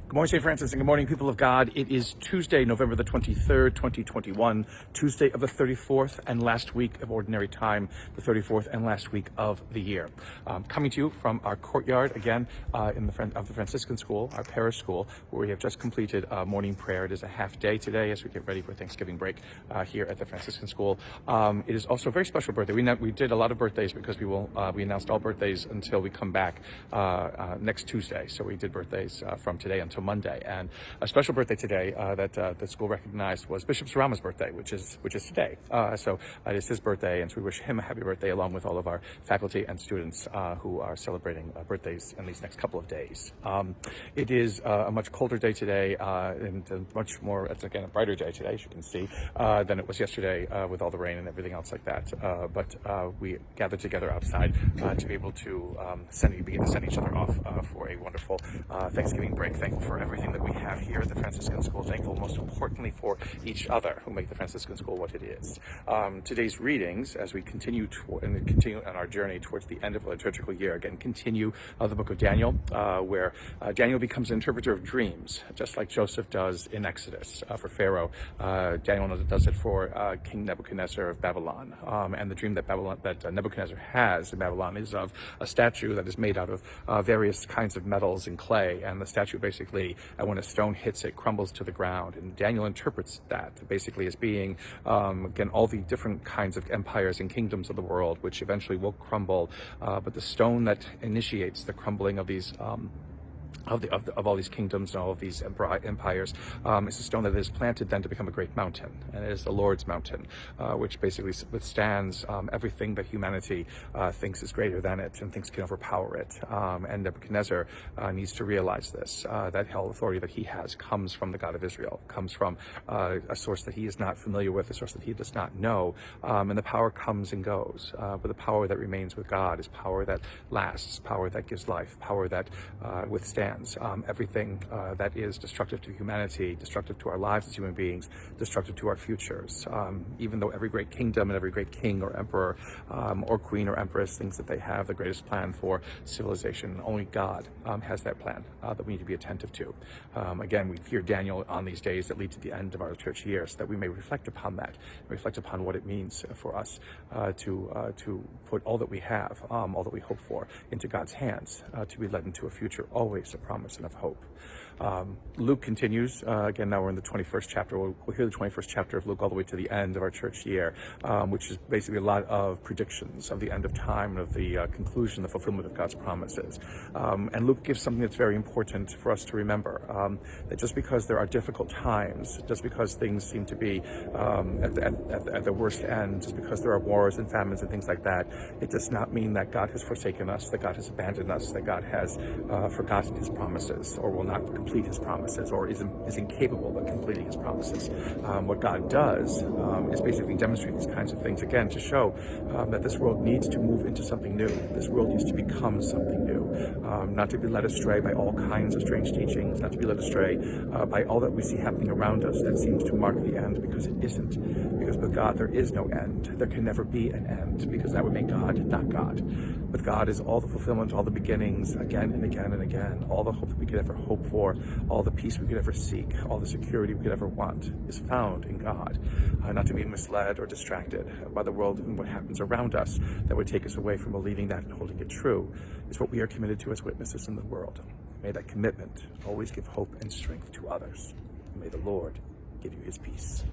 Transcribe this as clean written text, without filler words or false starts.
Good morning, St. Francis, and good morning, people of God. It is Tuesday, November the 23rd, 2021, Tuesday of the 34th and last week of Ordinary Time, the 34th and last week of the year. Coming to you from our courtyard, again, of the Franciscan School, our parish school, where we have just completed morning prayer. It is a half day today as we get ready for Thanksgiving break here at the Franciscan School. It is also a very special birthday. We did a lot of birthdays because we announced all birthdays until we come back next Tuesday. So we did birthdays from today until Monday, and a special birthday today that the school recognized was Bishop Sarama's birthday, which is today. So it is his birthday, and so we wish him a happy birthday along with all of our faculty and students who are celebrating birthdays in these next couple of days. It is a much colder day today, and much more. It's again a brighter day today, as you can see, than it was yesterday with all the rain and everything else like that. But we gathered together outside to be able to begin to send each other off for a wonderful Thanksgiving break. Thankful for everything that we have here at the Franciscan School. Thankful, most importantly, for each other who make the Franciscan School what it is. Today's readings, as we continue on our journey towards the end of the liturgical year, again, continue the book of Daniel, where Daniel becomes an interpreter of dreams, just like Joseph does in Exodus for Pharaoh. Daniel does it for King Nebuchadnezzar of Babylon. And the dream that Nebuchadnezzar has in Babylon is of a statue that is made out of various kinds of metals and clay, and the statue basically, when a stone hits it, crumbles to the ground. And Daniel interprets that basically as being, again, all the different kinds of empires and kingdoms of the world, which eventually will crumble. But the stone that initiates the crumbling of these of all these kingdoms and all of these empires is a stone that is planted then to become a great mountain, and it is the Lord's mountain, which basically withstands everything that humanity thinks is greater than it and thinks can overpower it. And Nebuchadnezzar needs to realize this, that all authority that he has comes from the God of Israel, comes from a source that he is not familiar with, a source that he does not know, and the power comes and goes, but the power that remains with God is power that lasts, power that gives life, power that withstands everything that is destructive to humanity, destructive to our lives as human beings, destructive to our futures. Even though every great kingdom and every great king or emperor or queen or empress thinks that they have the greatest plan for civilization, only God has that plan that we need to be attentive to. Again, we hear Daniel on these days that lead to the end of our church year, so that we may reflect upon that, reflect upon what it means for us to put all that we have, all that we hope for, into God's hands, to be led into a future always a promise and of hope. Luke continues. Again, now we're in the 21st chapter. We'll hear the 21st chapter of Luke all the way to the end of our church year, which is basically a lot of predictions of the end of time and of the conclusion, the fulfillment of God's promises. And Luke gives something that's very important for us to remember, that just because there are difficult times, just because things seem to be at the worst end, just because there are wars and famines and things like that, it does not mean that God has forsaken us, that God has abandoned us, that God has forgotten his promises, or will not complete his promises, or is incapable of completing his promises. What God does is basically demonstrate these kinds of things, again, to show that this world needs to move into something new. This world needs to become something new, not to be led astray by all kinds of strange teachings, not to be led astray by all that we see happening around us that seems to mark the end, because it isn't. Because with God there is no end. There can never be an end, because that would make God not God. With God is all the fulfillment, all the beginnings, again and again and again, all the hope that we could ever hope for, all the peace we could ever seek, all the security we could ever want is found in God. Not to be misled or distracted by the world and what happens around us that would take us away from believing that and holding it true is what we are committed to as witnesses in the world. May that commitment always give hope and strength to others. May the Lord give you his peace.